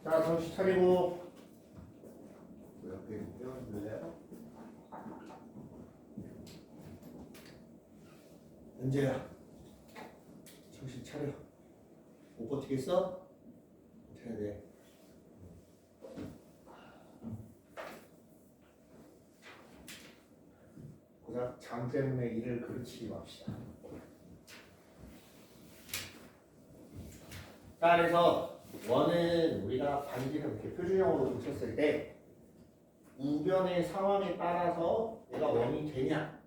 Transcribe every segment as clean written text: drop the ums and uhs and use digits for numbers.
자, 정신 차리고. 옆에 띄워줄래요? 은재야, 정신 차려. 못 버티겠어? 버텨야 돼. 고작 잠 때문에 일을 그르치지 맙시다. 자, 그래서 원은 우리가 반지름 이렇게 표준형으로 붙였을 때 우변의 상황에 따라서 얘가 원이 되냐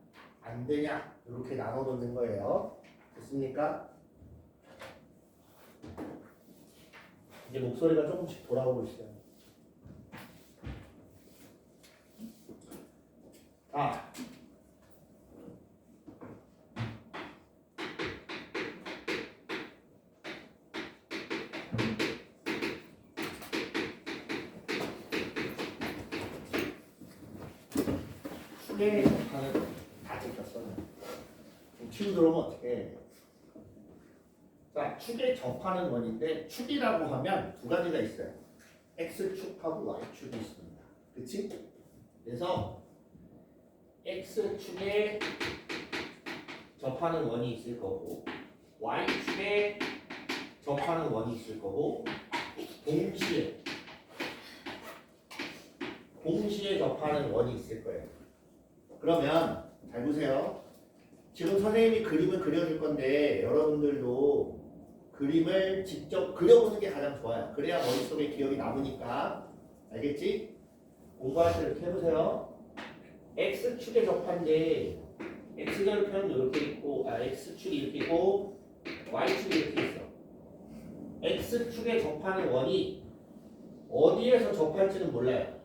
안 되냐 이렇게 나눠 놓는 거예요. 됐습니까? 이제 목소리가 조금씩 돌아오고 있어요. 자, 축의 접하는 다 찍혔어. 치고 들어오면 어떡해. 자, 축에 접하는 원인데 축이라고 하면 두 가지가 있어요. X축하고 Y축이 있습니다. 그치? 그래서 X축에 접하는 원이 있을 거고 Y축에 접하는 원이 있을 거고 동시에 접하는 원이 있을 거예요. 그러면 잘 보세요. 지금 선생님이 그림을 그려줄 건데 여러분들도 그림을 직접 그려보는 게 가장 좋아요. 그래야 머릿속에 기억이 남으니까. 알겠지? 공부할 때 이렇게 해보세요. X축에 접한데 X절편 이렇게 있고 X축이 이렇게 있고 Y축이 이렇게 있어. X축에 접하는 원이 어디에서 접할지는 몰라요.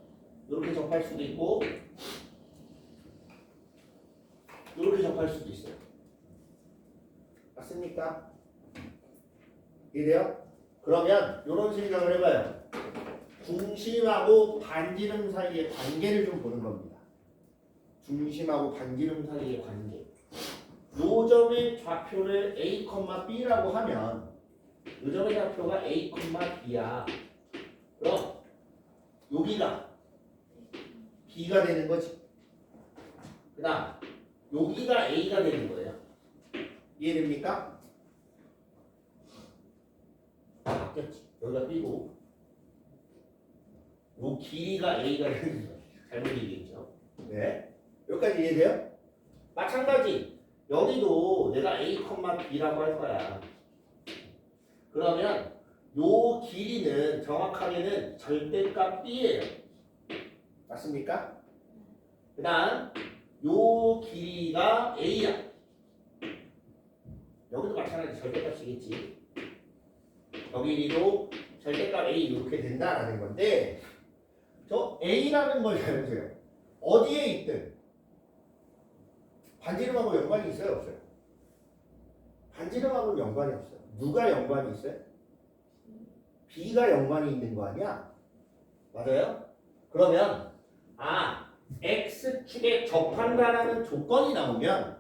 이렇게 접할 수도 있고 이렇게 접할 수도 있어요. 맞습니까? 이해돼요? 그러면 이런 생각을 해봐요. 중심하고 반지름 사이의 관계를 좀 보는 겁니다. 중심하고 반지름 사이의 관계. 요 점의 좌표를 A, B라고 하면 요 점의 좌표가 A, B야. 그럼 여기가 B가 되는 거지. 그 다음 여기가 A가 되는 거예요. 이해됩니까? 바뀌었지. 여기가 B고 요 길이가 A가 되는 거예요. 잘못 얘기했죠. 네. 여기까지 이해돼요? 마찬가지 여기도 내가 A, B라고 할 거야. 그러면 요 길이는 정확하게는 절대값 B예요. 맞습니까? 그 다음 요 길이가 A야. 여기도 마찬가지 절대값이겠지. 여기 길이도 절대값 A 이렇게 된다라는 건데 저 A라는 걸 잘 보세요. 어디에 있든 반지름하고 연관이 있어요? 없어요? 반지름하고는 연관이 없어요. 누가 연관이 있어요? B가 연관이 있는 거 아니야? 맞아요? 그러면 X축에 접한다라는 조건이 나오면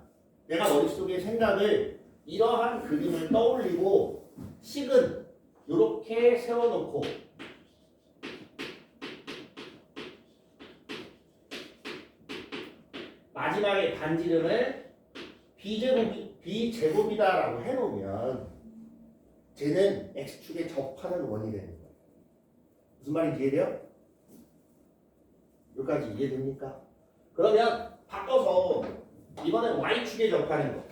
내가 머릿속에 생각을 이러한 그림을 떠올리고 식은 이렇게 세워놓고 마지막에 반지름을 B제곱이다라고 해놓으면 쟤는 X축에 접하는 원이 되는 거예요. 무슨 말인지 이해돼요? 여기까지 이해됩니까? 그러면 바꿔서 이번엔 Y축에 접하는 거.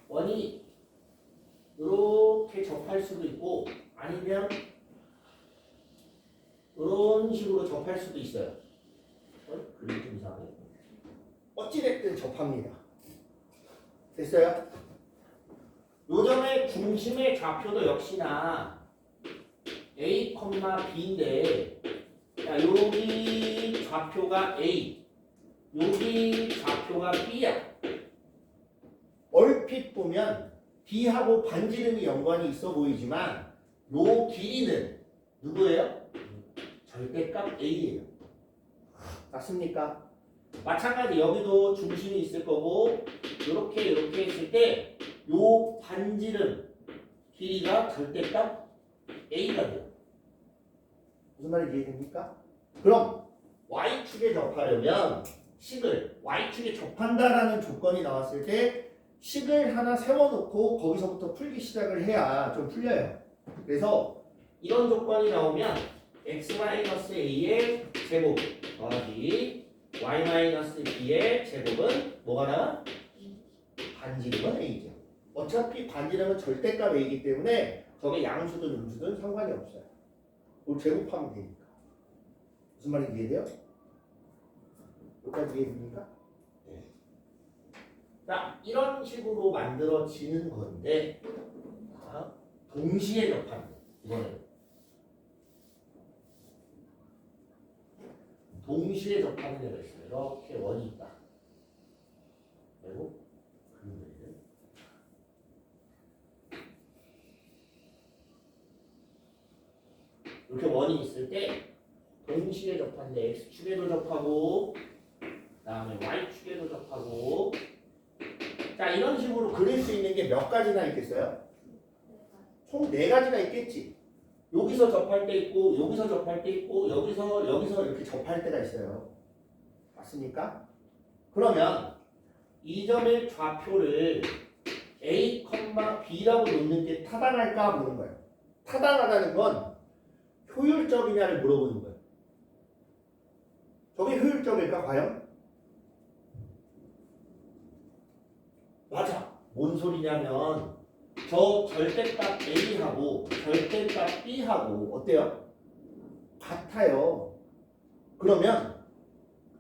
원이 이렇게 접할 수도 있고 아니면 이런 식으로 접할 수도 있어요. 그림이 좀 이상해. 어찌됐든 접합니다. 됐어요? 요점의 중심의 좌표도 역시나 A, B인데 여기 좌표가 A, 여기 좌표가 B야. 얼핏 보면 B하고 반지름이 연관이 있어 보이지만 요 길이는 누구예요? 절대값 A예요. 맞습니까? 마찬가지 여기도 중심이 있을 거고 이렇게 했을 때 요 반지름 길이가 절대값 A가 돼요. 무슨 말인지 이해됩니까? 그럼 y축에 접하려면 식을 y축에 접한다라는 조건이 나왔을 때 식을 하나 세워놓고 거기서부터 풀기 시작을 해야 좀 풀려요. 그래서 이런 조건이 나오면 x-a의 제곱 더하기 y-b의 제곱은 뭐가 나와? 반지름은 a죠. 어차피 반지름은 절대값 a이기 때문에 저게 양수든 음수든 상관이 없어요. 그걸 제곱하면 되니까. 무슨 말인지 이해돼요? 여기까지 이해됩니까? 네. 자, 이런 식으로 만들어지는 건데 자, 동시에 접하는 거. 이거는 동시에 접하는 애가 있어요. 이렇게 원이 있다. 그리고 이렇게 원이 있을 때 동시에 접하는데 x축에도 접하고 그다음에 y축에도 접하고 자 이런 식으로 그릴 수 있는 게 몇 가지나 있겠어요? 총 4가지나 있겠지. 여기서 접할 때 있고 여기서 접할 때 있고 여기서 이렇게 접할 때가 있어요. 맞습니까? 그러면 이 점의 좌표를 A, B라고 놓는 게 타당할까 보는 거예요. 타당하다는 건 효율적이냐를 물어보는 거예요. 저게 효율적일까 과연? 맞아. 뭔 소리냐면 저 절대값 A하고 절대값 B하고 어때요? 같아요. 그러면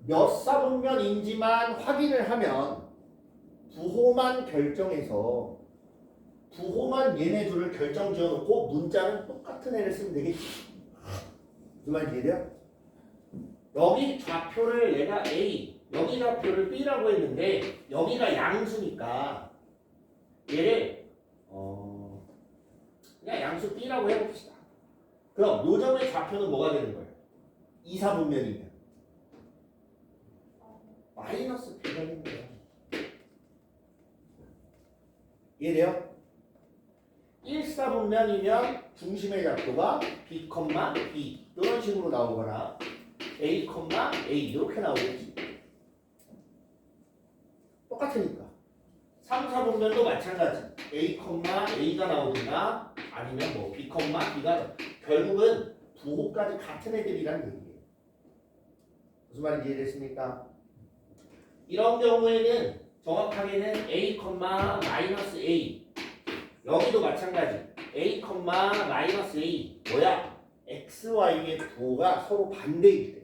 몇 사분면인지만 확인을 하면 부호만 결정해서 부호만 얘네 둘을 결정 지어놓고 문자는 똑같은 애를 쓰면 되겠지. 무슨 말인지 이해돼요? 여기 좌표를 얘가 A, 여기 좌표를 B라고 했는데 여기가 양수니까 얘를 그냥 양수 B라고 해봅시다. 그럼 요 점의 좌표는 뭐가 되는 거예요? 2사분면이면 마이너스 B가 되는 거예요. 이해돼요? 1사분면이면 중심의 좌표가 B, B 이런 식으로 나오거나 A, A 이렇게 나오겠지. 똑같으니까. 3사분면도 마찬가지. A, A가 나오든가 아니면 뭐 B, B가 결국은 부호까지 같은 애들이라는 얘기예요. 무슨 말인지 이해됐습니까? 이런 경우에는 정확하게는 A, A 여기도 마찬가지. A, A 뭐야? X, Y의 부호가 서로 반대일 때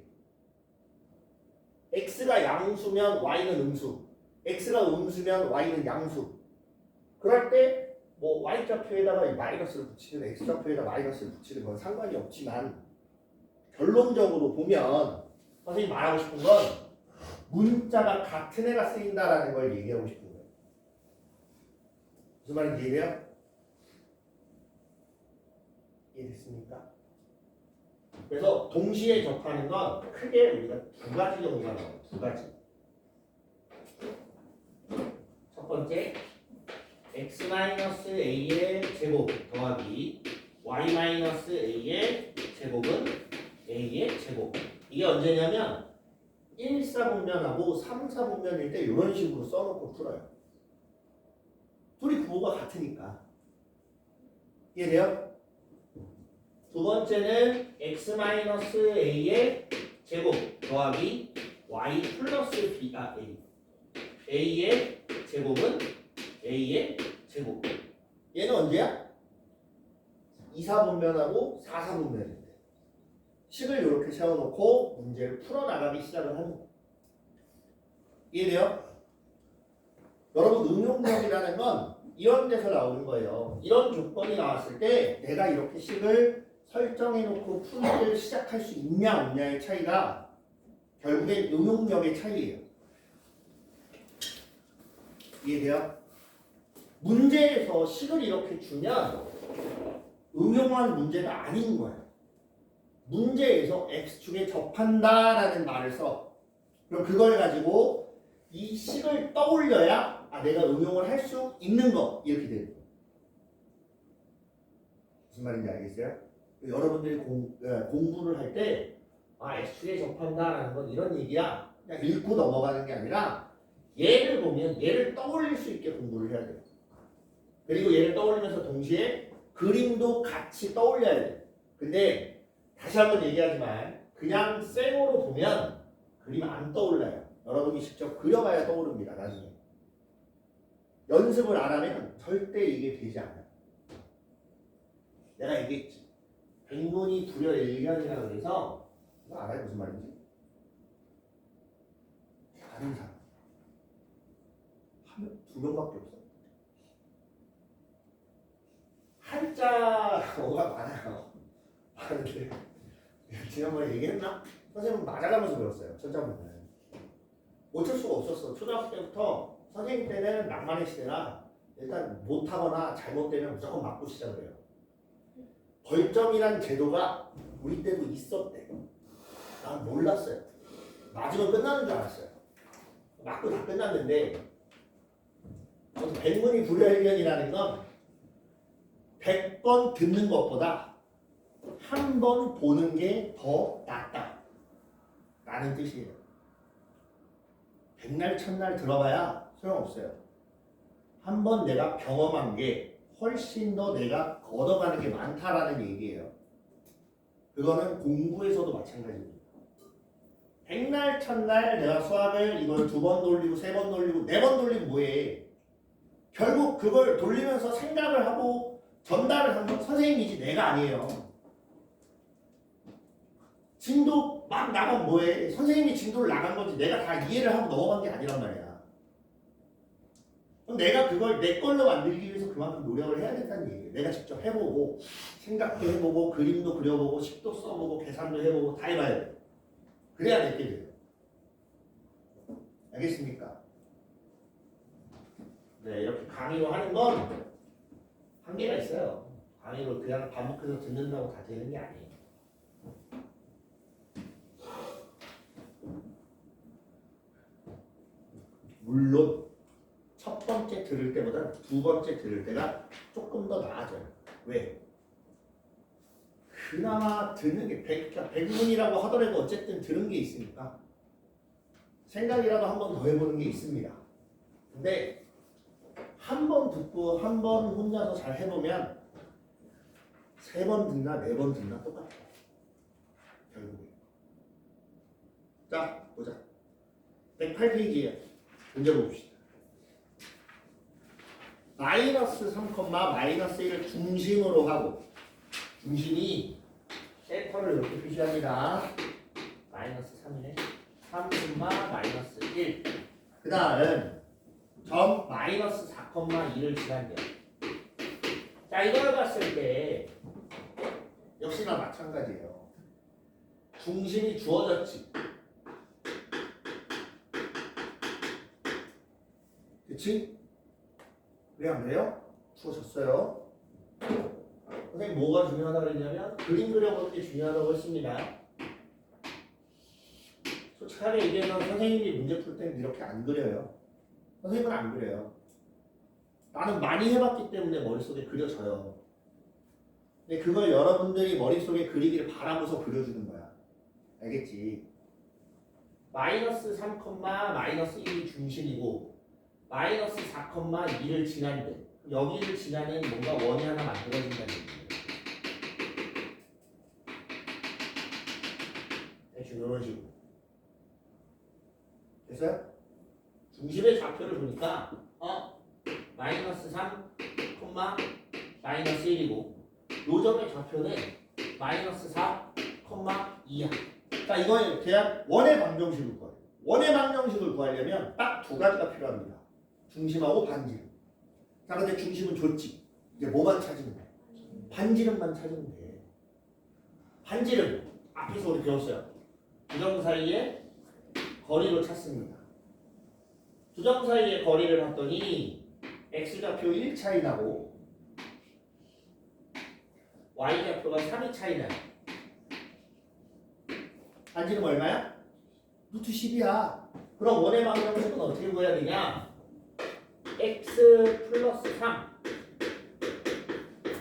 X가 양수면 Y는 음수 X가 음수면 Y는 양수 그럴 때 뭐 Y좌표에다가 마이너스를 붙이든 X좌표에다 마이너스를 붙이는 건 상관이 없지만 결론적으로 보면 선생님이 말하고 싶은 건 문자가 같은 애가 쓰인다라는 걸 얘기하고 싶은 거예요. 무슨 말인지 이해돼요? 이해됐습니까? 그래서 동시에 접하는 건 크게 우리가 2가지 정도가 나와요. 2가지. 첫 번째 x-a의 제곱 더하기 y-a의 제곱은 a의 제곱. 이게 언제냐면 1사분면하고 3사분면일 때 이런 식으로 써놓고 풀어요. 둘이 부호가 같으니까. 이해돼요? 두 번째는 x-a의 제곱 더하기 y 플러스 b가 a. a의 제곱은 a의 제곱. 얘는 언제야? 2사분면하고 4사분면인데 식을 이렇게 세워놓고 문제를 풀어나가기 시작을 하는 거예요. 이해돼요? 여러분 응용력이라는 건 이런 데서 나오는 거예요. 이런 조건이 나왔을 때 내가 이렇게 식을 설정해놓고 풀이를 시작할 수 있냐 없냐의 차이가 결국엔 응용력의 차이예요. 이해돼요? 문제에서 식을 이렇게 주면 응용한 문제가 아닌 거예요. 문제에서 X축에 접한다라는 말을 써. 그럼 그걸 가지고 이 식을 떠올려야 내가 응용을 할 수 있는 거 이렇게 되는 거예요. 무슨 말인지 알겠어요? 여러분들이 공부를 할 때 X축에 접한다라는 건 이런 얘기야. 그냥 읽고 넘어가는 게 아니라 얘를 보면 얘를 떠올릴 수 있게 공부를 해야 돼요. 그리고 얘를 떠올리면서 동시에 그림도 같이 떠올려야 돼요. 근데 다시 한번 얘기하지만 그냥 생으로 보면 그림 안 떠올라요. 여러분이 직접 그려봐야 떠오릅니다. 나중에. 연습을 안 하면 절대 이게 되지 않아요. 내가 얘기했지. 백문이 불여일견이라고 해서 이거 알아요? 무슨 말인지? 다른 사람. 두 명밖에 없어. 한자어가 많아요. 많은데 지난번에 얘기했나? 선생님은 맞아가면서 배웠어요. 천자문은. 어쩔 수가 없었어. 초등학교 때부터 선생님 때는 낭만의 시대라 일단 못하거나 잘못되면 무조건 맞고 시작을 해요. 벌점이란 제도가 우리 때도 있었대. 난 몰랐어요. 맞으면 끝나는 줄 알았어요. 맞고 다 끝났는데 백문이 불여일견이라는 건 100번 듣는 것보다 한 번 보는 게 더 낫다 라는 뜻이에요. 백날 첫날 들어봐야 소용없어요. 한 번 내가 경험한 게 훨씬 더 내가 걷어가는 게 많다라는 얘기예요. 그거는 공부에서도 마찬가지입니다. 백날 첫날 내가 수학을 이걸 2번 돌리고 3번 돌리고 4번 돌리고 뭐해. 결국 그걸 돌리면서 생각을 하고 전달을 한 건 선생님이지 내가 아니에요. 진도 막 나가면 뭐해. 선생님이 진도를 나간 건지 내가 다 이해를 하고 넘어간 게 아니란 말이야. 그럼 내가 그걸 내 걸로 만들기 위해서 그만큼 노력을 해야 된다는 얘기예요. 내가 직접 해보고 생각도 해보고 그림도 그려보고 식도 써보고 계산도 해보고 다 해봐야 돼요. 그래야 내게 돼요. 알겠습니까? 네, 이렇게 강의로 하는 건 한계가 있어요. 강의로 그냥 반복해서 듣는다고 다 되는 게 아니에요. 물론 첫 번째 들을 때보다 두 번째 들을 때가 조금 더 나아져요. 왜? 그나마 듣는 게 백문이라고 하더라도 어쨌든 들은 게 있으니까 생각이라도 한 번 더 해보는 게 있습니다. 근데 한 번 듣고 한 번 혼자서 잘 해보면 3번 듣나 4번 듣나 똑같아요. 결국에. 자, 보자. 108페이지에 문제 봅시다. 마이너스 3, 마이너스 1을 중심으로 하고 중심이 센터를 이렇게 표시합니다. 마이너스 3이네. 3, 마이너스 1. 그 다음 점 마이너스 4, 2를 지난대요. 자, 이걸 봤을 때 역시나 마찬가지예요. 중심이 주어졌지. 그치? 왜 안 돼요? 주어졌어요. 선생님 뭐가 중요하다고 했냐면 그림 그려보는 게 중요하다고 했습니다. 솔직하게 얘기하면 선생님이 문제 풀 때는 이렇게 안 그려요. 선생님은 안 그려요. 나는 많이 해봤기 때문에 머릿속에 그려져요. 근데 그걸 여러분들이 머릿속에 그리기를 바라고서 그려주는 거야. 알겠지? 마이너스 3, 마이너스 1이 중심이고 마이너스 4, 2를 지나는데 여기를 지나는 뭔가 원이 하나 만들어진다는 얘기예요. 대충 이런 식으로. 됐어요? 중심의 좌표를 보니까 마이너스 3, 마이너스 1이고 요 점의 좌표는 마이너스 4, 2야. 자, 이거는 그냥 원의 방정식을 구해요. 원의 방정식을 구하려면 딱 두 가지가 필요합니다. 중심하고 반지름. 자, 근데 중심은 줬지. 이제 뭐만 찾으면 돼? 반지름만 찾으면 돼. 반지름. 앞에서 우리 배웠어요. 두 점 사이의 거리로 찾습니다. 두 점 사이의 거리를 봤더니 x좌표 1 차이 나고 y좌표가 3이 차이 나요. 반지름 얼마야? 루트 10이야. 그럼 원의 방정식은 어떻게 구해야 되냐? x 플러스 3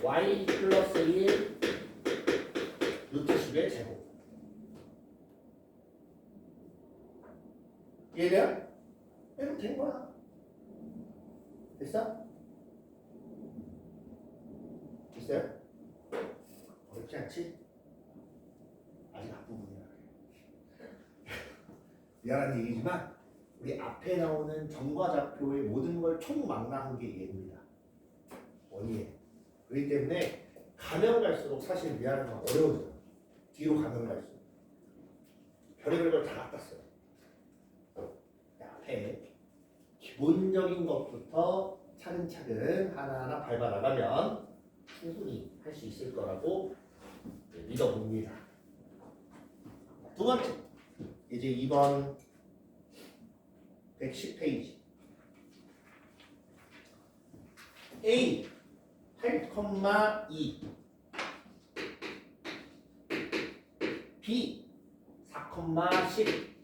y 플러스 1 6의 제곱. 이해돼요? 이러면 된 거야. 됐어? 됐어요? 어렵지 않지? 아직 앞부분이야. 미안한 얘기지만 우리 앞에 나오는 정과좌표의 모든 걸 총망라한 게 얘입니다. 원이에요. 그렇기 때문에 가면 갈수록 사실 미안한 건 어려워져요. 뒤로 가면 갈수록. 별의별 걸 다 갖다 써요. 앞에 기본적인 것부터 차근차근 하나하나 밟아나가면 충분히 할 수 있을 거라고 믿어봅니다. 두 번째, 이제 2번 110페이지. A 8,2 B 4,10.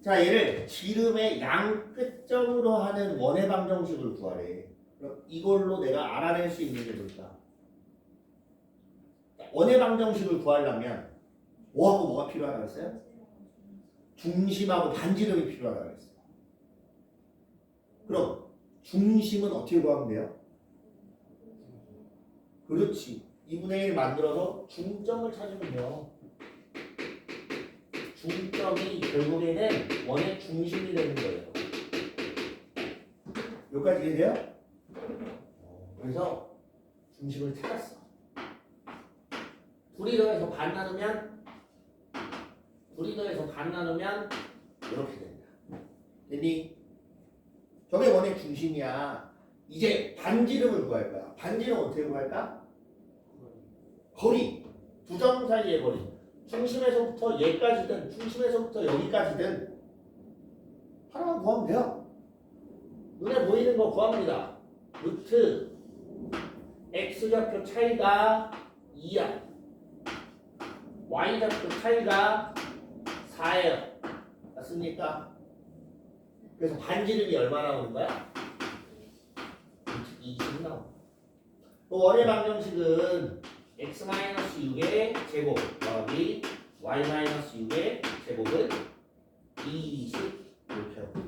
자, 얘를 지름의 양 끝점으로 하는 원의 방정식을 구하래. 그럼 이걸로 내가 알아낼 수 있는 게 뭘까? 원의 방정식을 구하려면 뭐하고 뭐가 필요하다고 했어요? 중심하고 반지름이 필요하다고 했어요. 그럼 중심은 어떻게 구하면 돼요? 그렇지. 2분의 1 만들어서 중점을 찾으면 돼요. 중점이 결국에는 원의 중심이 되는 거예요. 여기까지 이해돼요? 그래서 중심을 찾았어. 둘이 더해서 반 나누면 이렇게 된다. 됐니? 저게 원의 중심이야. 이제 반지름을 구할 거야. 반지름 어떻게 구할까? 거리. 두 점 사이의 거리. 중심에서부터 얘까지든 중심에서부터 여기까지든 하나만 구하면 돼요. 눈에 보이는 거 구합니다. 루트 x좌표 차이가 2야. y좌표 차이가 4예요. 맞습니까? 그래서 반지름이 얼마 나오는 거야? 20 나오는 거야. 원의 방정식은 x-6의 제곱 더하기 y-6의 제곱은 20 이렇게 하고.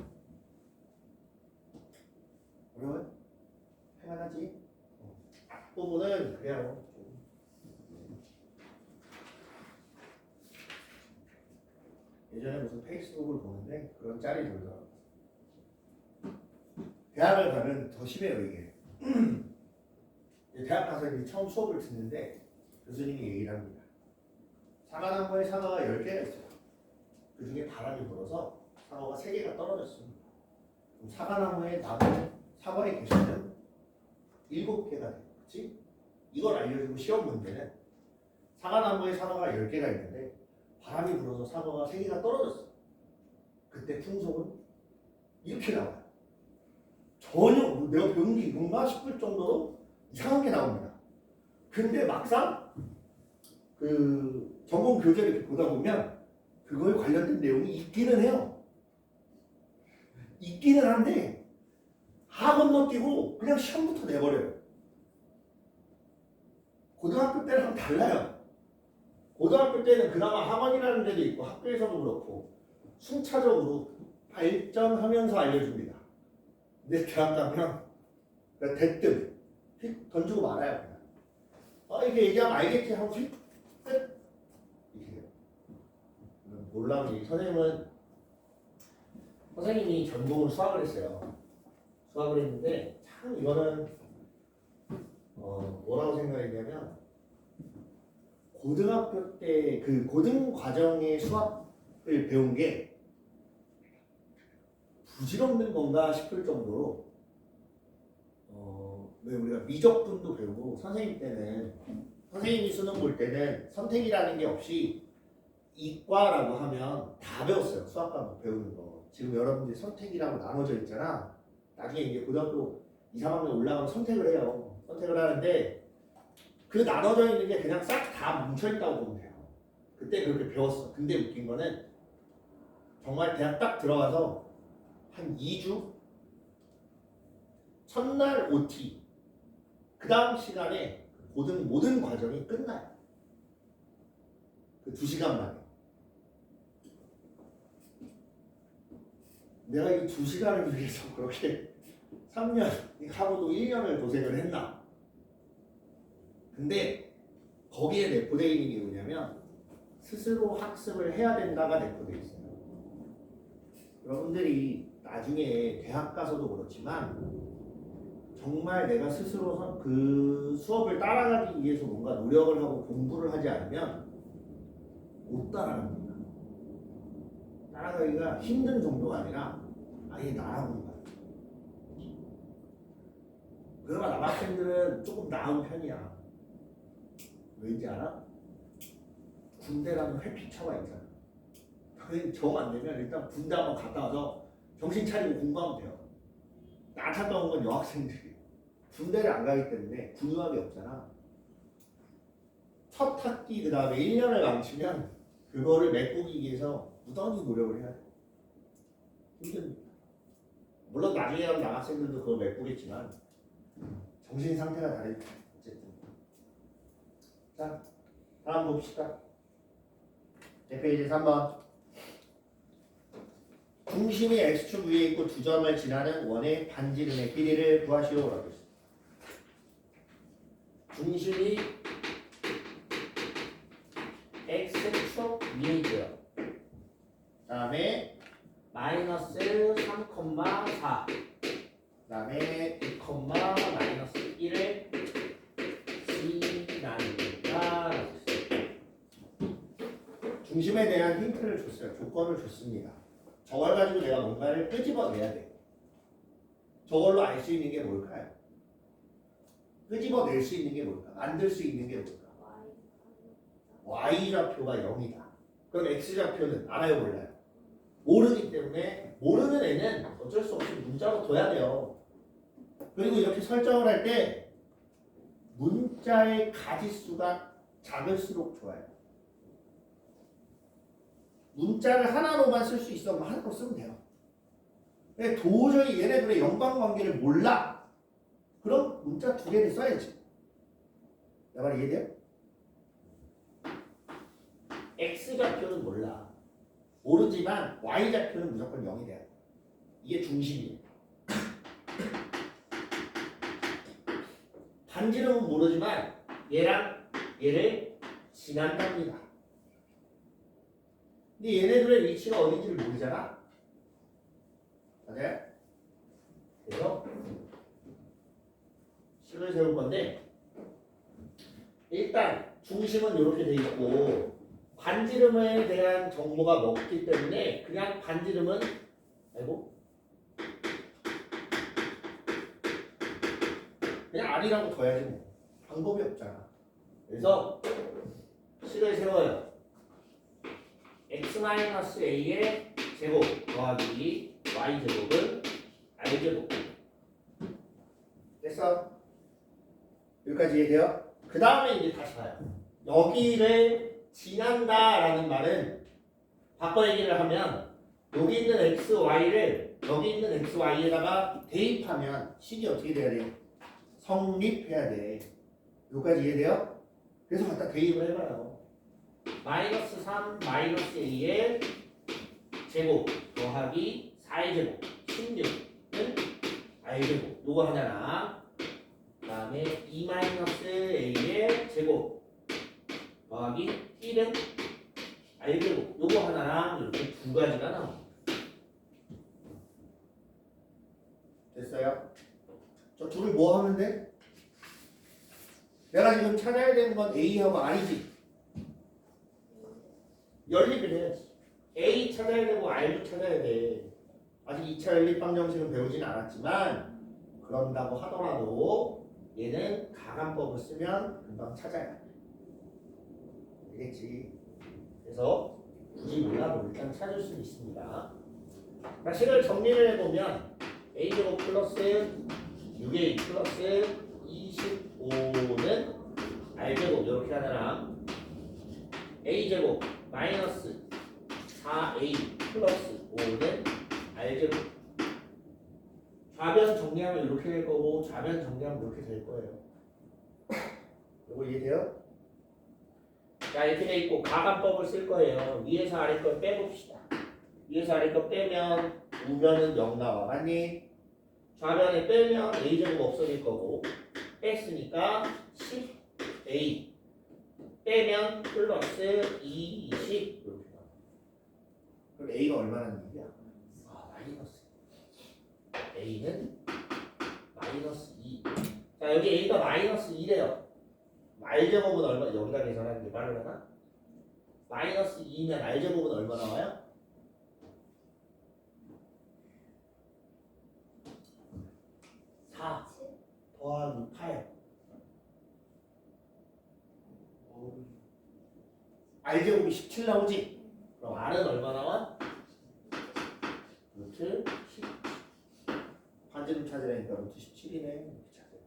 어려워요? 할만하지? 앞부분은 그냥 예전에 무슨 페이스북을 보는데 그런 짤이 돌더라고요. 대학을 가면 더 심해요 이게. 대학 가서 이제 처음 수업을 듣는데 교수님이 얘기를 합니다. 사과나무에 사과가 10개가 있어요. 그 중에 바람이 불어서 사과가 3개가 떨어졌습니다. 그럼 사과나무에 사과의 개수는 7개가 돼요. 그렇지? 이걸 알려주고 시험 문제는 사과나무에 사과가 10개가 있는데 바람이 불어서 사과가 3개가 떨어졌어. 그때 풍속은 이렇게 나와요. 전혀 내가 배운 게 이건가 싶을 정도로 이상한 게 나옵니다. 근데 막상 그 전공 교재를 이렇게 보다 보면 그거에 관련된 내용이 있기는 해요. 있기는 한데 학원 넘기고 그냥 시험부터 내버려요. 고등학교 때랑 달라요. 고등학교 때는 그나마 학원이라는 데도 있고 학교에서도 그렇고 순차적으로 발전하면서 알려줍니다. 근데 대학 가면 대뜸 휙 던지고 말아요. 그냥. 이렇게 얘기하면 알겠지 하고 휙 끝. 이렇게 돼요. 놀라운 얘기. 선생님이 전공으로 수학을 했어요. 수학을 했는데 참 이거는 뭐라고 생각했냐면 고등학교 때 그 고등 과정의 수학을 배운 게 부질없는 건가 싶을 정도로 왜 우리가 미적분도 배우고 선생님이 수능 볼 때는 선택이라는 게 없이 이과라고 하면 다 배웠어요. 수학 과목 배우는 거. 지금 여러분들이 선택이라고 나눠져 있잖아. 나중에 이제 고등학교 2, 3학년 올라가면 선택을 해요. 선택을 하는데 그 나눠져 있는 게 그냥 싹 다 뭉쳐있다고 보면 돼요. 그때 그렇게 배웠어. 근데 웃긴 거는 정말 대학 딱 들어가서 한 2주 첫날 OT 그 다음 시간에 모든 과정이 끝나요. 그 2시간 만에. 내가 이 2시간을 위해서 그렇게 3년 하고도 1년을 고생을 했나? 근데 거기에 내포되어 있는 게 뭐냐면 스스로 학습을 해야 된다가 내포되어 있어요. 여러분들이 나중에 대학 가서도 그렇지만 정말 내가 스스로 그 수업을 따라가기 위해서 뭔가 노력을 하고 공부를 하지 않으면 못 따라갑니다. 따라가기가 힘든 정도가 아니라 아예 나아보는 거야. 그러나 남학생들은 조금 나은 편이야. 왠지 알아? 군대라는 회피처가 있잖아. 정 안 되면 일단 군대 한번 갔다 와서 정신 차리고 공부하면 돼요. 안타까운 건 여학생들이 군대를 안 가기 때문에 군유학이 없잖아. 첫 학기 그 다음에 1년을 망치면 그거를 메꾸기 위해서 무던히 노력을 해야 돼. 힘듭니다. 물론 나중에 가면 남학생들도 그걸 메꾸겠지만 정신 상태가 다르니까 어쨌든. 자, 다음 봅시다. 페이지 3번. 중심이 x축 위에 있고 두 점을 지나는 원의 반지름의 길이를 구하시오라고 했습니다. 중심이 x축 위에 있고요. 다음에 마이너스 3,4 다음에 2, 마이너스 1을 지납니다. 중심에 대한 힌트를 줬어요. 조건을 줬습니다. 저걸 가지고 내가 뭔가를 끄집어내야 돼. 저걸로 알 수 있는 게 뭘까요? 끄집어낼 수 있는 게 뭘까? 만들 수 있는 게 뭘까? y좌표가 0이다. 그럼 x좌표는 알아요, 몰라요? 모르기 때문에 모르는 애는 어쩔 수 없이 문자로 둬야 돼요. 그리고 이렇게 설정을 할 때 문자의 가지수가 작을수록 좋아요. 문자를 하나로만 쓸 수 있어. 하나로 쓰면 돼요. 근데 도저히 얘네들의 연관관계를 몰라. 그럼 문자 2개를 써야지. 내 말 이해돼요? x좌표는 몰라. 모르지만 y좌표는 무조건 0이 돼요. 이게 중심이에요. 반지름은 모르지만 얘랑 얘를 지난답니다. 근데 얘네들의 위치가 어딘지를 모르잖아. 맞아요? 그래서 식을 세울 건데 일단 중심은 이렇게 돼 있고 반지름에 대한 정보가 없기 때문에 그냥 반지름은 그냥 R이라고 둬야지 뭐. 방법이 없잖아. 그래서 식을 세워요. x-a의 제곱 더하기 y제곱은 r제곱. 됐어? 여기까지 이해돼요? 그 다음에 이제 다시 봐요. 여기를 지난다라는 말은 바꿔 얘기를 하면 여기 있는 x, y를 여기 있는 x, y에다가 대입하면 식이 어떻게 돼야 돼요? 성립해야 돼. 여기까지 이해돼요? 그래서 갖다 대입을 해봐요. 마이너스 3 마이너스 2의 제곱 더하기 4의 제곱 16은 r제곱 요거 하나랑 그 다음에 2 마이너스 a의 제곱 더하기 1은 r제곱 요거 하나랑 이렇게 두 가지가 나옵니다. 됐어요? 저 둘을 뭐 하면 돼? 내가 지금 찾아야 되는 건 a하고 r이지. 연립을 해야지. A 찾아야 되고 R도 찾아야 돼. 아직 2차 연립방정식은 배우진 않았지만 그런다고 하더라도 얘는 가감법을 쓰면 금방 찾아야 돼. 알겠지? 그래서 굳이 몰라도 일단 찾을 수 있습니다. 식을 정리를 해보면 A제곱 플러스 6A 플러스 25는 R제곱 이렇게 하나랑 A제곱 마이너스 4A 플러스 5는 R제곱. 좌변 정리하면 이렇게 될 거고 좌변 정리하면 이렇게 될 거예요. 이거 이해돼요? 자, 이렇게 돼 있고 가감법을 쓸 거예요. 위에서 아래 걸 빼봅시다. 위에서 아래 거 빼면 우변은 0 나와. 맞니? 좌변에 빼면 a제곱 없어질 거고 뺐으니까 10a 빼면 플러스 20 이렇게 나와. 그럼 a가 얼마나 얘기야? 마이너스. a는 마이너스 2. 자, 여기 a가 마이너스 2래요. r제곱은 얼마? 여기다 계산하는 게 빠르려나? 마이너스 2면 r제곱은 얼마 나와요? 4 더하기 8. r제곱이 17 나오지? 그럼 r은 얼마 나와? 루트 10. 반지름 찾으라니까 루트 17이네. 이렇게 찾아요.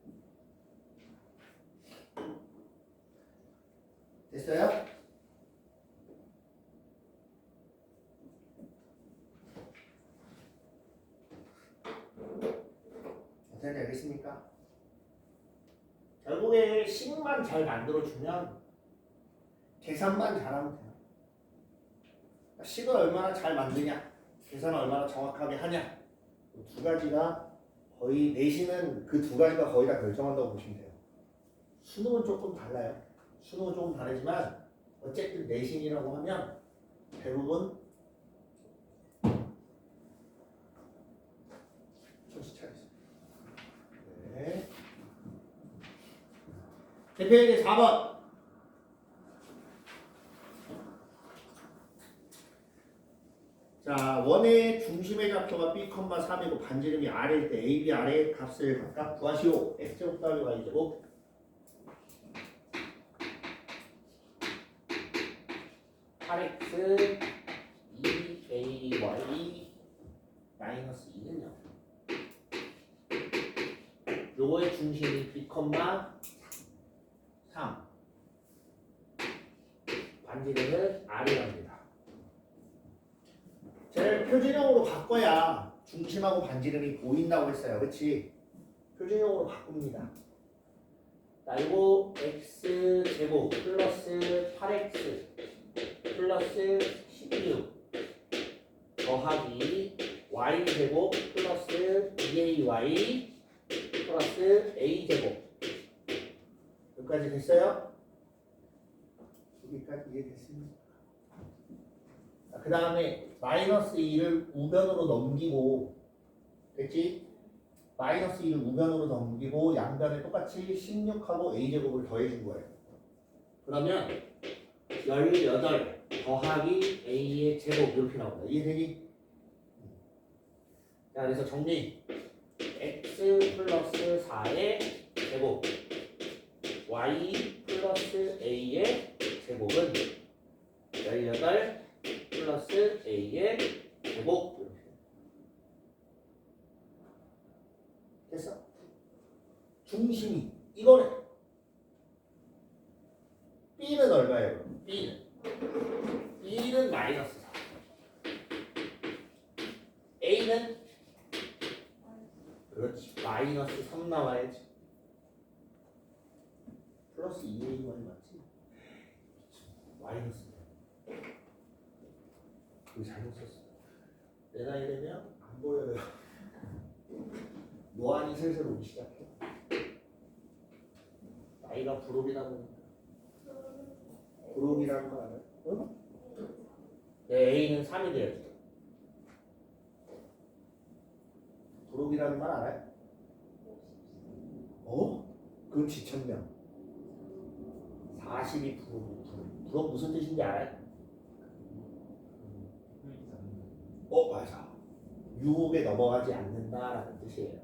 됐어요? 어떻게 알겠습니까? 결국에 식만 잘 만들어주면 계산만 잘하면 돼요. 식을 얼마나 잘 만드냐, 계산을 얼마나 정확하게 하냐, 두 가지가 거의 내신은 그 두 가지가 거의 다 결정한다고 보시면 돼요. 수능은 조금 달라요. 수능은 조금 다르지만 어쨌든 내신이라고 하면 대부분 정신 차리세요. 네. 대표에게 4번. 자, 원의 중심의 좌표가 b, 3이고 반지름이 r일 때 a, b, r의 값을 각각 구하시오. x제곱 더하기 y제곱 8x 2ay 마이너스 2는요. 요거의 중심이 b, 3 반지름은 r이랍니다. 쟤를 표준형으로 바꿔야 중심하고 반지름이 보인다고 했어요. 그치? 표준형으로 바꿉니다. 자, 이거 x제곱 플러스 8x 플러스 16 더하기 y제곱 플러스 2ay 플러스 a제곱 여기까지 됐어요? 여기까지 이해됐습니다. 그 다음에 마이너스 2를 우변으로 넘기고 됐지? 마이너스 2를 우변으로 넘기고 양변에 똑같이 16하고 a제곱을 더해준 거예요. 그러면 18 더하기 a의 제곱 이렇게 나옵니다. 이해되니? 자, 그래서 정리. x 플러스 4의 제곱 y 플러스 a의 제곱은 18 플러스 a의 제곱 이렇게. 됐어? 중심이 이거네. b는 얼마예요? b는 마이너스 4. a는 그렇지 마이너스 3 나와야지. 플러스 2a 맞지? 마이너스 이거 잘못 썼어. 내 나이 되면 안 보여요. 노안이 슬슬 오기 시작해. 나이가 부록이다 보니까. 부록이라는 거 알아요? 응? 네, A는 3이 돼야지. 부록이라는 말 알아요? 그건 지천명. 40이 부록. 부록 무슨 뜻인지 알아요? 맞아. 유혹에 넘어가지 않는다라는 뜻이에요.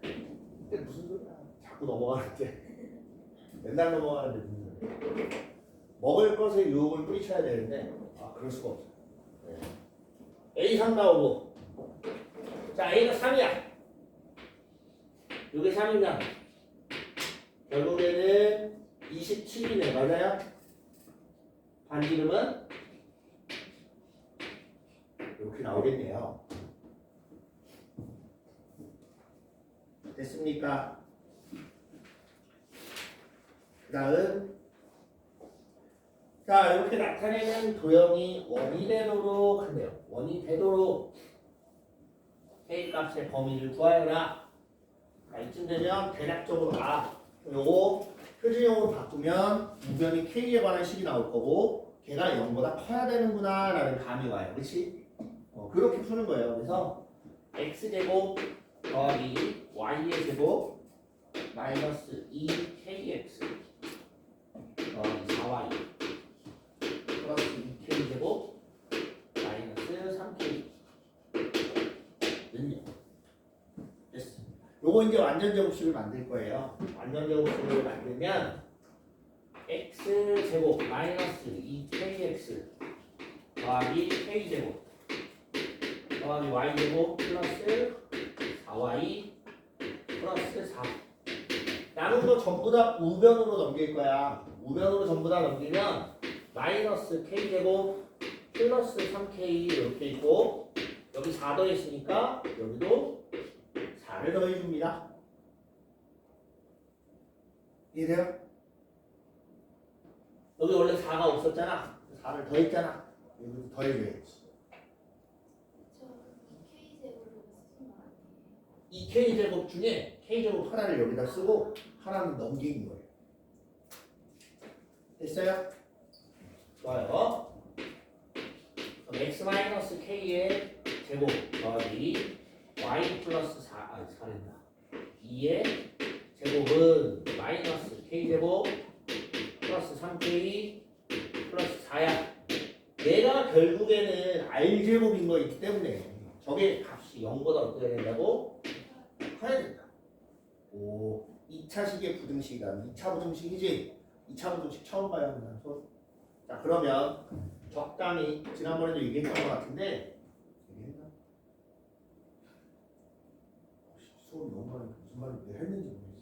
근데 무슨 소리야? 자꾸 넘어가는데. 맨날 넘어가는데 무슨 소리야? 먹을 것에 유혹을 뿌리쳐야 되는데 그럴 수가 없어. 네. A 3 나오고 자 A가 3이야. 이게 3이면 결국에는 27이네. 맞아요? 반지름은 이렇게 나오겠네요. 됐습니까? 그 다음 자 이렇게 나타내는 도형이 원이 되도록 한대요. 원이 되도록 k 값의 범위를 구하여라. 자, 이쯤 되면 대략적으로 요거 표준형으로 바꾸면 우변이 k에 관한 식이 나올 거고 걔가 0보다 커야 되는구나 라는 감이 와요. 그렇지? 그렇게 푸는 거예요. 그래서 x제곱 더하기 y의 제곱 마이너스 2kx 더하기 4y 플러스 2k제곱 마이너스 3k 는요. 됐어. 요거 이제 완전 제곱식을 만들 거예요. 완전 제곱식을 만들면 x제곱 마이너스 2kx 더하기 k제곱 더하기 y제곱 플러스 4y 플러스 4 남은 거 전부 다 우변으로 넘길 거야. 우변으로 전부 다 넘기면 마이너스 k제곱 플러스 3k 이렇게 있고 여기 4 더했으니까 여기도 4를 더해줍니다. 이해돼요? 여기 원래 4가 없었잖아. 4를 더했잖아. 여기도 더해줘야지. 이 k제곱 중에 k제곱 하나를 여기다 쓰고 하나는 넘기는 거예요. 됐어요? 좋아요. 그럼 x-k의 제곱 더하기 y 플러스 4랜다. 2의 제곱은 마이너스 k제곱 플러스 3k 플러스 4야. 얘가 결국에는 r제곱인 거이기 때문에 저게 값이 0보다 어떻게 된다고? 커야 된다. 오, 2차식의 부등식이다. 2차 부등식이지? 2차 부등식 처음 봐요. 자, 그러면 적당히 지난번에도 얘기했던 것 같은데 얘기했나? 수업이 너무 많으니까 무슨 말을 왜 했는지 모르겠어.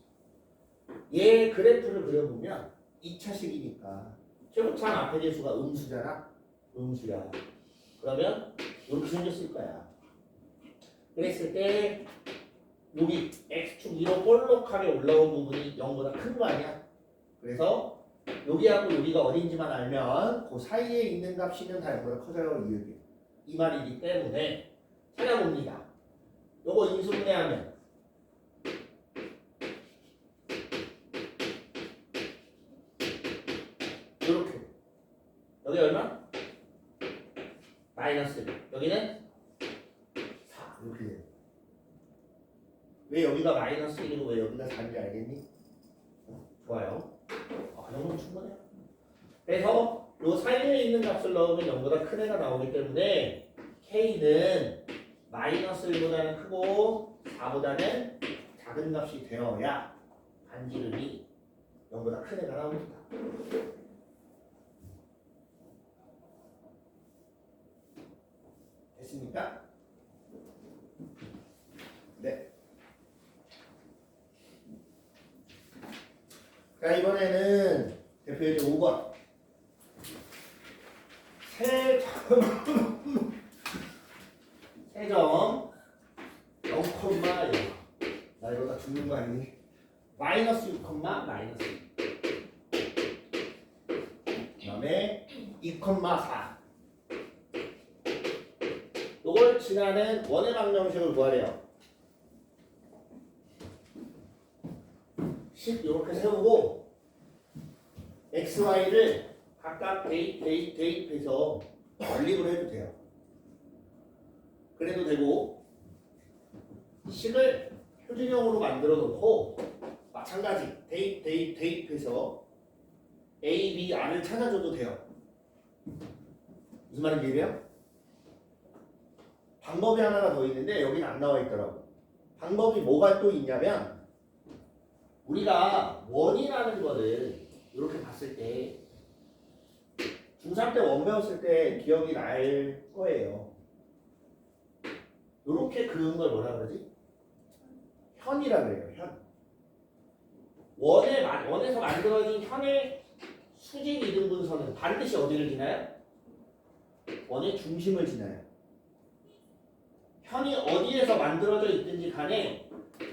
얘 그래프를 그려보면 2차식이니까 최고차는 앞에 계수가 음수잖아. 음수야. 그러면 이렇게 생겼을 거야. 그랬을 때 여기 x축 위로 볼록하게 올라온 부분이 0보다 큰 거 아니야? 그래서 여기하고 여기가 어딘지만 알면 그 사이에 있는 값이면 다 0보다 커져요. 이 말이기 때문에 찾아봅니다. 요거 인수분해하면 이렇게 여기 얼마? 마이너스 여기는 4 이렇게 돼요. 왜 여기가 마이너스 1이고 왜 여기가 4인지 알겠니? 좋아요. 이 정도면 충분해요. 그래서 요 사이에 있는 값을 넣으면 0보다 큰 애가 나오기 때문에 k는 마이너스 1보다는 크고 4보다는 작은 값이 되어야 반지름이 0보다 큰 애가 나옵니다. 됐습니까? 네. 자, 이번에는 대표이제 5번. 세점 0,0. 나 이러다 죽는 거 아니니? 마이너스 6, 마이너스 2. 그 다음에 2,4. 요걸 지나는 원의 방정식을 구하래요. 10 이렇게 세우고 x, y를 각각 대입해서 연립을 해도 돼요. 그래도 되고 식을 표준형으로 만들어 놓고 마찬가지 대입해서 a, b, r을 찾아줘도 돼요. 무슨 말인지 이해해요? 방법이 하나가 더 있는데 여기는 안 나와 있더라고. 방법이 뭐가 또 있냐면 우리가 원이라는 거를 이렇게 봤을 때 중3 때 원 배웠을 때 기억이 날 거예요. 이렇게 그은 걸 뭐라 그러지? 현이라 그래요. 현. 원에서 만들어진 현의 수직 이등분선은 반드시 어디를 지나요? 원의 중심을 지나요. 현이 어디에서 만들어져 있든지 간에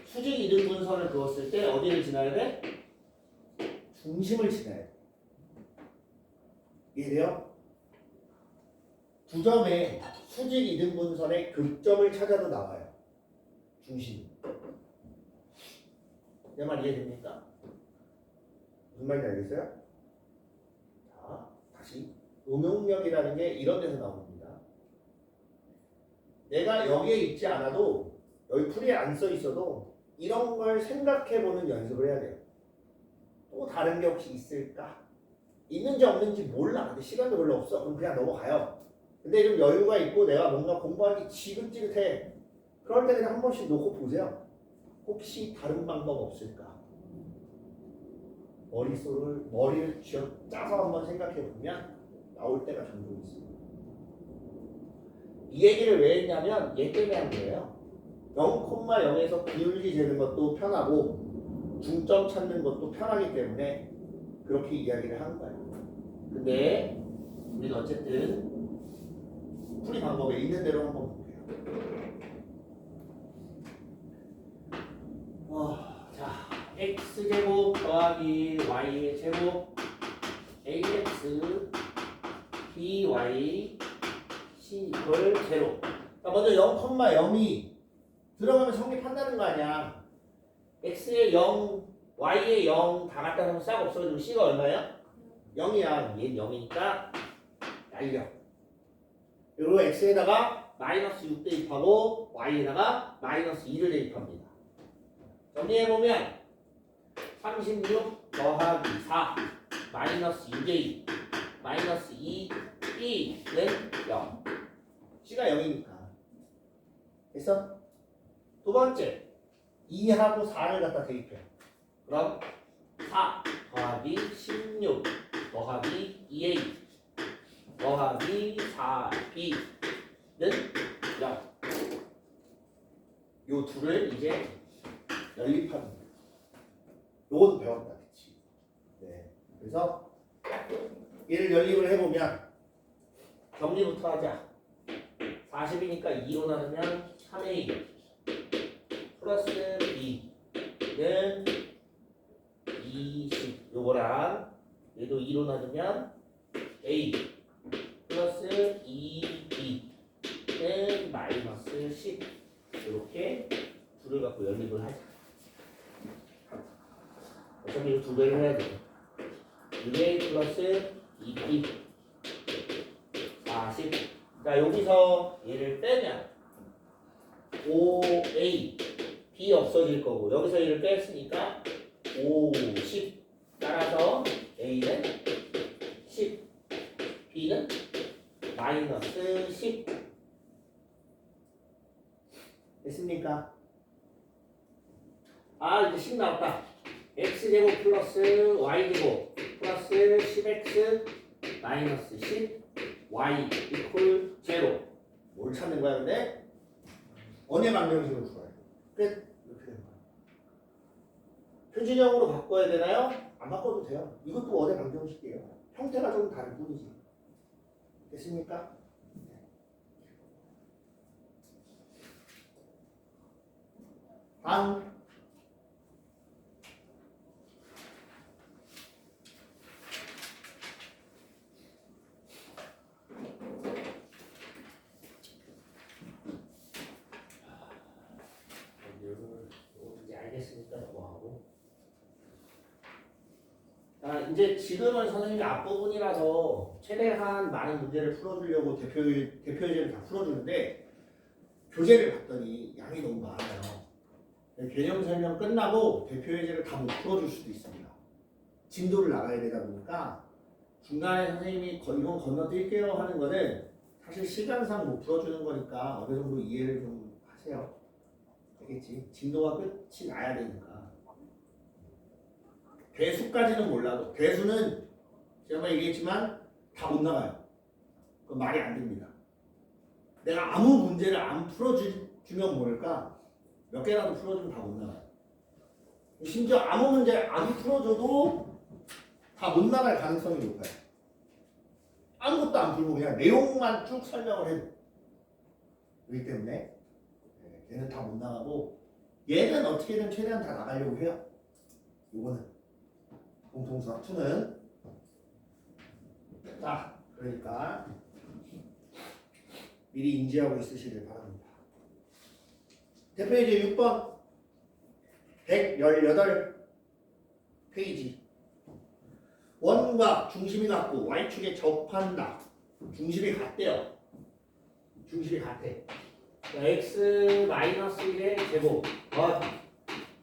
수직 이등분선을 그었을 때 어디를 지나야 돼? 중심을 지나야 돼. 이해돼요? 9점의 수직 이등분선의 극점을 찾아도 나와요. 중심. 내 말 이해됩니까? 무슨 말인지 알겠어요? 자, 다시 응용력이라는 게 이런 데서 나옵니다. 내가 여기에 있지 않아도 여기 풀이에 안 써 있어도 이런 걸 생각해보는 연습을 해야 돼요. 또 다른 게 혹시 있을까? 있는지 없는지 몰라. 근데 시간도 별로 없어. 그럼 그냥 넘어가요. 근데 좀 여유가 있고 내가 뭔가 공부하기 지긋지긋해. 그럴 때 그냥 한 번씩 놓고 보세요. 혹시 다른 방법 없을까? 머리를 쥐어 짜서 한번 생각해 보면 나올 때가 종종 있습니다. 이 얘기를 왜 했냐면 얘 때문에 한 거예요. 0,0에서 비율리 재는 것도 편하고 중점 찾는 것도 편하기 때문에 그렇게 이야기를 하는 거예요. 근데 우리는 어쨌든 풀이 방법에 있는 대로 한번 볼게요. 자, x제곱 더하기 y의 제곱 ax by c 이퀄 0. 자, 먼저 0,0이 들어가면 성립한다는 거 아니야. x에 0, y에 0 다 갖다 놓으면 싹 없어지고 c가 얼마야? 0이야. 얘는 0이니까 날려. 그리고 x에다가 마이너스 6 대입하고 y에다가 마이너스 2를 대입합니다. 정리해보면 36 더하기 4 마이너스 6a 마이너스 2b는 0. c가 0이니까 됐어? 두 번째 2하고 4를 갖다 대입해. 그럼 4 더하기 16 더하기 2a 더하기 4b는 0. 요 둘을 이제 연립합니다. 요것도 배웠다, 그치? 네. 그래서 얘를 연립을 해보면 정리부터 하자. 40이니까 2로 나누면 3a 플러스 b는 20. 요거랑 얘도 2로 나누면 a 플러스 2b는 마이너스 10. 이렇게 둘을 갖고 연립을 하자. 어차피 이거 두 배를 해야 돼. 6a 플러스 2b 40. 자, 여기서 얘를 빼면 5a b 없어질 거고 여기서 얘를 뺐으니까 50. 따라서 a는 10 b는 마이너스 10. 됐습니까? 아, 이제 10 나왔다. x제곱 플러스 y제곱 플러스 10x 마이너스 10 y 이퀄 0. 뭘 찾는 거야 근데? 원의 방정식으로 풀어야 돼. 끝. 이렇게 되는 거야. 표준형으로 바꿔야 되나요? 안 바꿔도 돼요. 이것도 원의 방정식이에요. 형태가 좀 다른 뿐이지. 됐습니까? 다음 이제 알겠으니까 넘어가고. 이제 지금은 선생님이 앞부분이라서 최대한 많은 문제를 풀어주려고 대표예제를 다 풀어주는데 교재를 봤더니 양이 너무 많아요. 개념 설명 끝나고 대표예제를 다 못 풀어줄 수도 있습니다. 진도를 나가야 되다 보니까 중간에 선생님이 이건 건너뛸게요 하는 거는 사실 시간상 못 풀어주는 거니까 어느 정도 이해를 좀 하세요. 알겠지? 진도가 끝이 나야 되니까. 대수까지는 몰라도 대수는 제가 얘기했지만 다 못 나가요. 그건 말이 안 됩니다. 내가 아무 문제를 안 풀어주면 모를까 몇 개라도 풀어주면 다 못 나가요. 심지어 아무 문제 안 풀어줘도 다 못 나갈 가능성이 높아요. 아무것도 안 풀고 그냥 내용만 쭉 설명을 해도. 그렇기 때문에 얘는 다 못 나가고 얘는 어떻게든 최대한 다 나가려고 해요. 요거는 공통수학 2는. 자, 그러니까 미리 인지하고 있으시길 바랍니다. 대표이제 6번 118 페이지. 원과 중심이 같고 y축에 접한다. 중심이 같대요. 중심이 같대. x-1의 제곱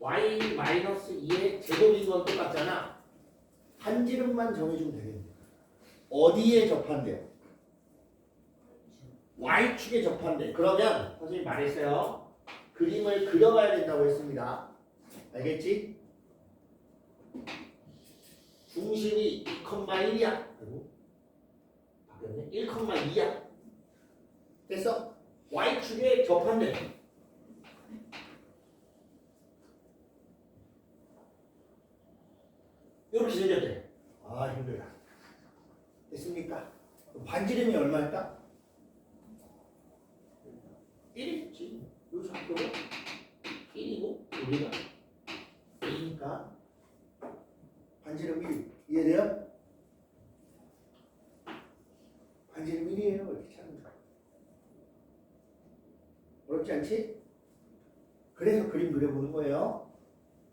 y-2의 제곱인 건 똑같잖아. 한지름만 정해주면 되겠네. 어디에 접한대요? y축에 접한대. 그러면 선생님이 말했어요. 그림을 그려가야 된다고 했습니다. 알겠지? 중심이 2,1이야. 그리고 바뀌었네. 1,2야. 됐어? y축에 접한대. 이렇게 생겼대. 아, 힘들다. 됐습니까? 반지름이 얼마일까? 1이겠지. 요 좌표가 1이고 여기가 2니까 반지름 1. 이해돼요? 반지름 1이에요. 이렇게 찾는 거. 어렵지 않지? 그래서 그림 그려보는 거예요.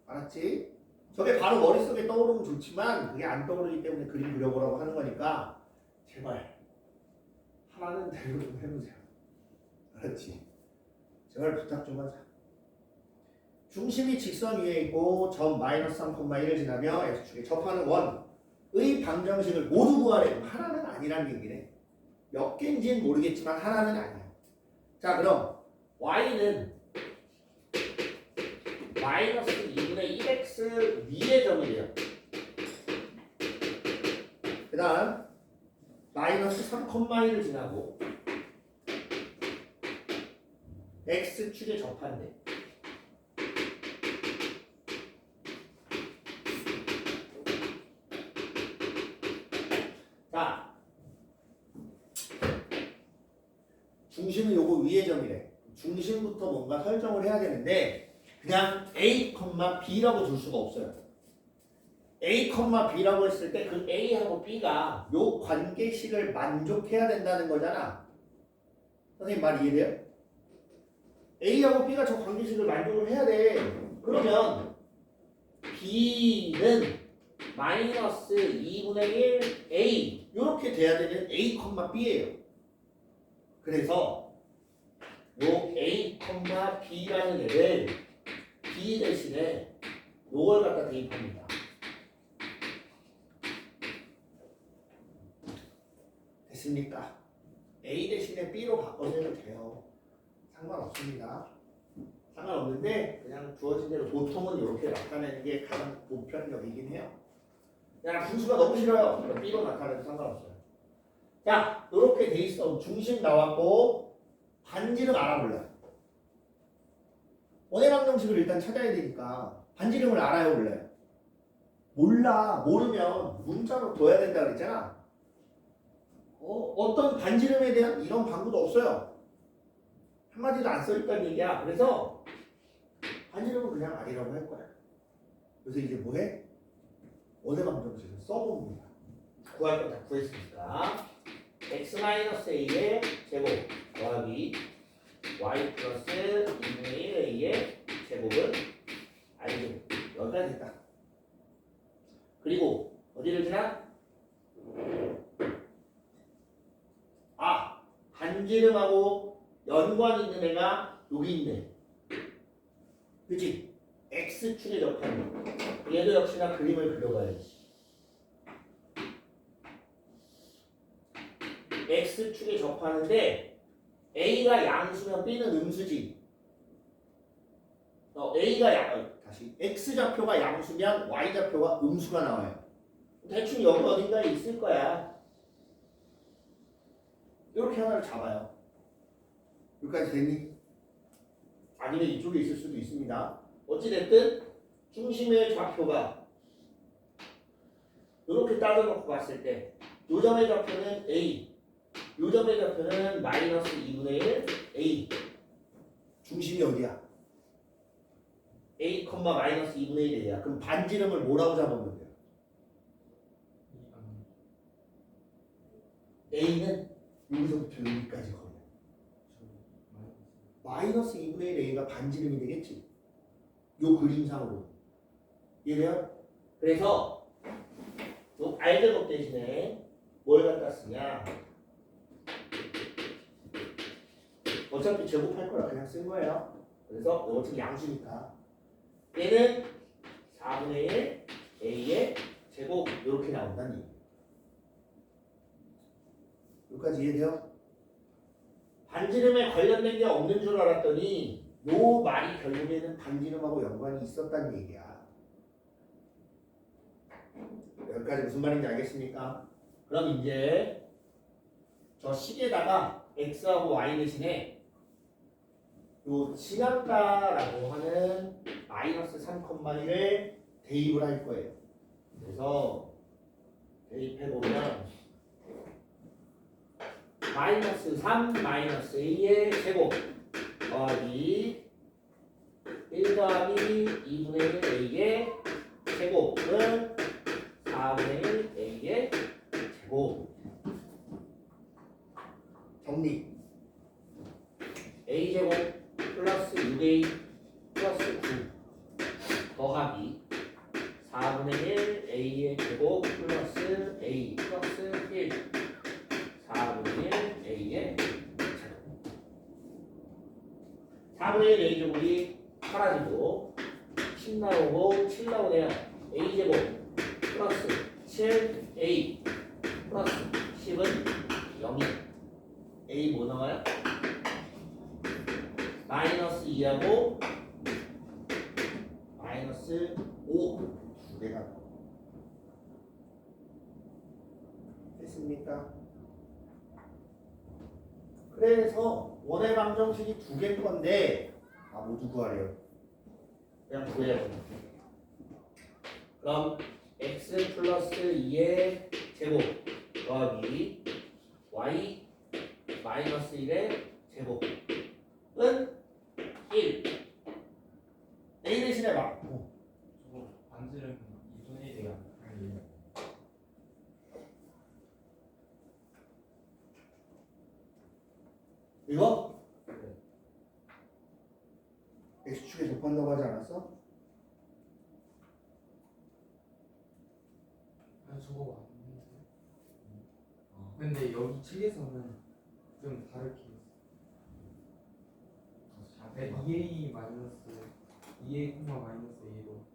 알았지? 저게 바로 머릿속에 떠오르면 좋지만 그게 안 떠오르기 때문에 그림 그려보라고 하는 거니까 제발 하나는 대로 좀 해보세요. 알았지? 제발 부탁 좀 하자. 중심이 직선 위에 있고 점 마이너스 3,1을 지나며 x축에 접하는 원의 방정식을 모두 구하래. 하나는 아니라는 얘기네. 몇 개인지는 모르겠지만 하나는 아니야. 자, 그럼 y는 마이너스 2분의 1x 위의 점이래요. 그 다음 마이너스 3,1을 지나고 x축에 접한대. 자, 중심은 요거 위의 점이래. 중심부터 뭔가 설정을 해야 되는데 그냥 a, b라고 둘 수가 없어요. a, b라고 했을 때 그 a하고 b가 요 관계식을 만족해야 된다는 거잖아. 선생님 말 이해돼요? a하고 b가 저 관계식을 만족을 해야 돼. 그러면 b는 마이너스 2분의 1 a 이렇게 돼야 되는 a, b예요. 그래서 요 a, b라는 애를 b 대신에 요걸 갖다 대입합니다. 됐습니까? a 대신에 b로 바꿔줘도 돼요. 상관없습니다. 상관없는데 그냥 주어진 대로 보통은 이렇게 나타내는 게 가장 보편적이긴 해요. 야, 분수가 너무 싫어요. 그럼 b로 나타내도 상관없어요. 자, 이렇게 돼 있어. 중심 나왔고 반지름 알아볼래. 원의 방정식을 일단 찾아야 되니까 반지름을 알아요, 원래. 몰라. 모르면 문자로 둬야 된다 그랬잖아. 어떤 반지름에 대한 이런 방구도 없어요. 한마디도 안 써있다는 얘기야. 그래서 반지름은 그냥 아니라고 할 거야. 그래서 이제 뭐해? 원의 방정식을 써봅니다. 구할 건 다 구했으니까 x-a의 제곱 더하기 y 플러스 2분의 1a의 제곱은 알죠. 여기까지 됐다. 그리고 어디를 지나? 아, 반지름하고 연관 있는 애가 여기 있네. 그치? x축에 접하는 거. 얘도 역시나 그림을 그려봐야지. x축에 접하는데 a가 양수면 b는 음수지. 다시 x좌표가 양수면 y좌표가 음수가 나와요. 대충 여기 어딘가에 있을 거야. 이렇게 하나를 잡아요. 여기까지 됐니? 아니면 이쪽에 있을 수도 있습니다. 어찌됐든 중심의 좌표가 이렇게 따져놓고 봤을 때 요점의 좌표는 a, 요점의 좌표는 마이너스 2분의 1 a. 중심이 어디야? a, 마이너스 2분의 1이야. 그럼 반지름을 뭐라고 잡으면 돼요? A는 여기서부터 여기까지 거리. 마이너스 2분의 1 A가 반지름이 되겠지. 요 그림상으로. 이해돼요? 그래서 요 R제곱 대신에 뭘 갖다 쓰냐? 어차피 제곱할 거라 그냥 쓴 거예요. 그래서 어차피 양수니까 얘는 4분의 1 A의 제곱 이렇게 나온다는 얘기. 여기까지 이해돼요? 반지름에 관련된 게 없는 줄 알았더니 요 말이 결국에는 반지름하고 연관이 있었다는 얘기야. 여기까지 무슨 말인지 알겠습니까? 그럼 이제 저 식에다가 x하고 y 대신에 요 지났다라고 하는 마이너스 3,1을 대입을 할 거예요. 그래서 대입해보면 마이너스 3 마이너스 a의 제곱 더하기 1 더하기 2분의 1 a의 제곱은 4분의 1 a의 제곱. 정리. a제곱 플러스 6a 플러스 9 더하기 4분의 1 a의 제곱 플러스 a 플러스 1 4분의 1 a의 제곱. 4분의 1 a제곱이 사라지고 10 나오고 7 나오네요. a제곱 플러스 7a 플러스 10은 0이 a 뭐 나와요? 마이너스 2하고 마이너스 5 두 개가 됐습니까? 그래서 원의 방정식이 두 개일 건데 모두 구하래요. 그냥 구해요. 그럼 x 플러스 2의 제곱 더하기 y 마이너스 1의 제곱은 1. A 대신에 막 저거 반지름 2분의 1이가 아니에요. 이거? X축에 접한다고 하지 않았어? 아니 저거 맞는데. 근데 여기 책에서는 좀 다르게 했어. 2a 마이너스 2a 마이너스 a로.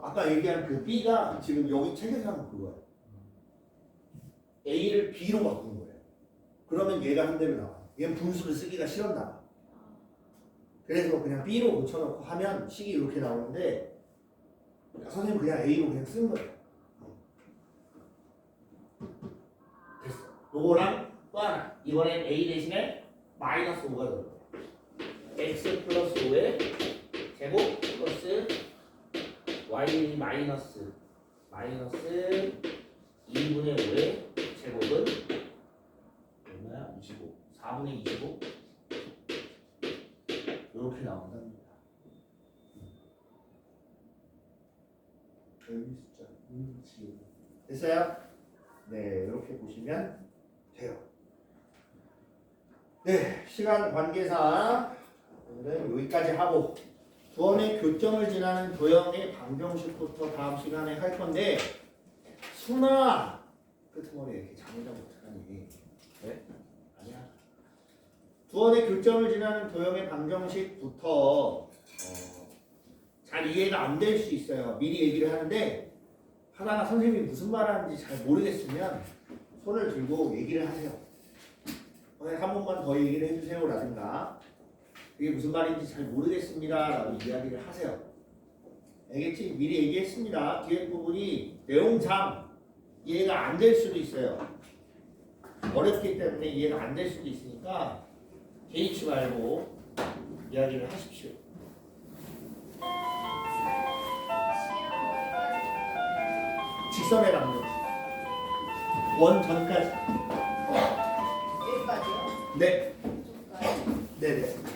아까 얘기한 그 B가 지금 여기 책에서 하는 그거야. A를 B로 바꾼 거예요. 그러면 얘가 한 대로 나와. 얘는 분수를 쓰기가 싫었나 봐. 그래서 그냥 B로 고쳐놓고 하면 식이 이렇게 나오는데 선생님은 그냥 A로 그냥 쓴 거예요. 됐어. 요거랑 또 하나. 이번엔 A 대신에 마이너스 5가 들어요. x 플러스 5의 제곱 플러스 y 마이너스 2분의 5의 제곱은 얼마야? 25. 4분의 25 이렇게 나온답니다. 여기 숫자 지금 됐어요? 네, 이렇게 보시면 돼요. 네, 시간 관계상 오늘은 여기까지 하고 두원의 교점을 지나는 도형의 방정식부터 다음 시간에 할 건데 순아 끄트머리에 이렇게 잠을 자고 어떡하니? 네? 아니야. 두원의 교점을 지나는 도형의 방정식부터 잘 이해가 안 될 수 있어요. 미리 얘기를 하는데 하다가 선생님이 무슨 말 하는지 잘 모르겠으면 손을 들고 얘기를 하세요. 한 번만 더 얘기를 해주세요 라든가 이게 무슨 말인지 잘 모르겠습니다 라고 이야기를 하세요. 알겠지? 미리 얘기했습니다. 뒤에 부분이 내용상 이해가 안 될 수도 있어요. 어렵기 때문에 이해가 안 될 수도 있으니까 개의치 말고 이야기를 하십시오. 직선의 방정식 원 전까지. 여기까지요? 네. 이쪽까지? 네네.